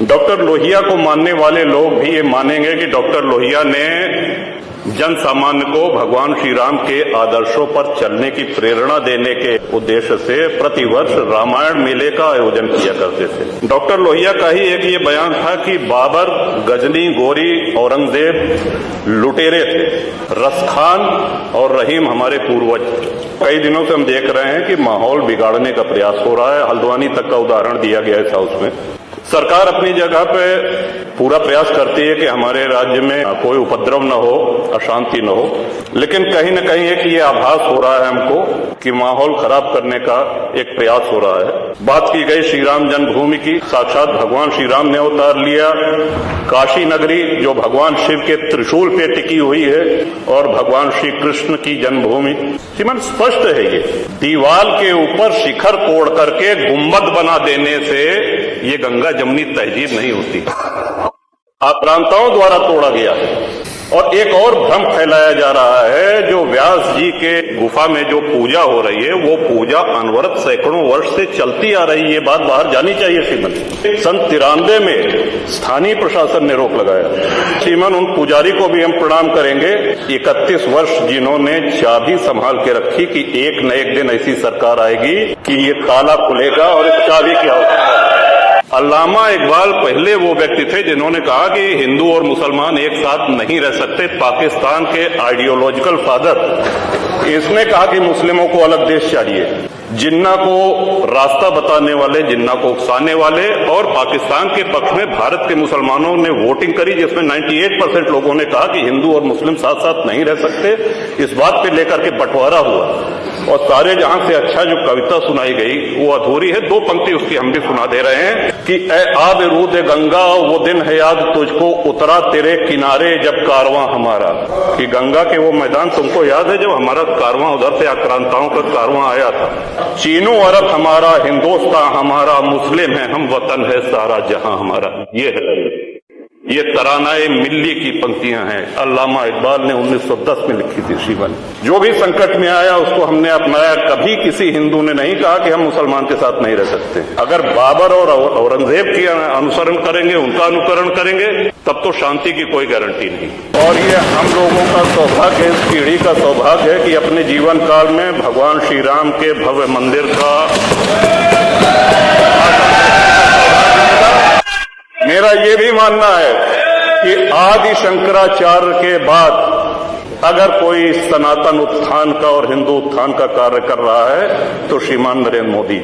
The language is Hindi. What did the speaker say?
डॉक्टर लोहिया को मानने वाले लोग भी ये मानेंगे कि डॉक्टर लोहिया ने जन सामान्य को भगवान श्री राम के आदर्शों पर चलने की प्रेरणा देने के उद्देश्य से प्रतिवर्ष रामायण मेले का आयोजन किया करते थे। डॉक्टर लोहिया का ही एक ये बयान था कि बाबर, गजनी, गोरी, औरंगजेब लुटेरे थे, रसखान और रहीम हमारे पूर्वज। कई दिनों से हम देख रहे हैं कि माहौल बिगाड़ने का प्रयास हो रहा है। हल्द्वानी तक का उदाहरण दिया गया है हाउस में। सरकार अपनी जगह पे पूरा प्रयास करती है कि हमारे राज्य में कोई उपद्रव न हो, अशांति न हो, लेकिन कहीं न कहीं एक ये आभास हो रहा है हमको कि माहौल खराब करने का एक प्रयास हो रहा है। बात की गई श्री राम जन्मभूमि की, साक्षात भगवान श्री राम ने अवतार लिया। काशी नगरी जो भगवान शिव के त्रिशूल पे टिकी हुई है और भगवान श्री कृष्ण की जन्मभूमि, श्रीमान स्पष्ट है ये। दीवाल के ऊपर शिखर तोड़ करके गुंबद बना देने से ये गंगा जमुनी तहजीब नहीं होती, आक्रांताओं द्वारा तोड़ा गया है। और एक और भ्रम फैलाया जा रहा है, जो व्यास जी के गुफा में जो पूजा हो रही है वो पूजा अनवरत सैकड़ों वर्ष से चलती आ रही है। ये बात बाहर जानी चाहिए श्रीमन। सन 93 में स्थानीय प्रशासन ने रोक लगाया। श्रीमन, उन पुजारी को भी हम प्रणाम करेंगे, 31 वर्ष जिन्होंने चाबी संभाल के रखी कि एक न एक दिन ऐसी सरकार आएगी कि ये ताला खुलेगा और इस चाबी क्या होगा। अल्लामा इकबाल पहले वो व्यक्ति थे जिन्होंने कहा कि हिंदू और मुसलमान एक साथ नहीं रह सकते। पाकिस्तान के आइडियोलॉजिकल फादर, इसने कहा कि मुस्लिमों को अलग देश चाहिए। जिन्ना को रास्ता बताने वाले, जिन्ना को उकसाने वाले, और पाकिस्तान के पक्ष में भारत के मुसलमानों ने वोटिंग करी जिसमें 98% लोगों ने कहा कि हिंदू और मुस्लिम साथ साथ नहीं रह सकते। इस बात पे लेकर के बंटवारा हुआ और सारे जहां से अच्छा जो कविता सुनाई गई वो अधूरी है। 2 पंक्ति उसकी हम भी सुना दे रहे हैं कि ए आब रूद गंगा वो दिन है याद तुझको, उतरा तेरे किनारे जब कारवां हमारा। कि गंगा के वो मैदान तुमको याद है जब हमारा कारवां उधर से आक्रांताओं का कारवां आया था। चीनो अरब हमारा, हिंदुस्तान हमारा, मुस्लिम है हम, वतन है सारा जहां हमारा। ये तरानाए मिल्ली की पंक्तियां हैं, अल्लामा इकबाल ने 1910 में लिखी थी। शिवन जो भी संकट में आया उसको हमने अपनाया। कभी किसी हिंदू ने नहीं कहा कि हम मुसलमान के साथ नहीं रह सकते। अगर बाबर और औरंगजेब की अनुसरण करेंगे, उनका अनुकरण करेंगे, तब तो शांति की कोई गारंटी नहीं। और ये हम लोगों का सौभाग्य, इस पीढ़ी का सौभाग्य है कि अपने जीवन काल में भगवान श्री राम के भव्य मंदिर का मेरा ये भी मानना है कि आदि शंकराचार्य के बाद अगर कोई सनातन उत्थान का और हिंदू उत्थान का कार्य कर रहा है तो श्रीमान नरेंद्र मोदी।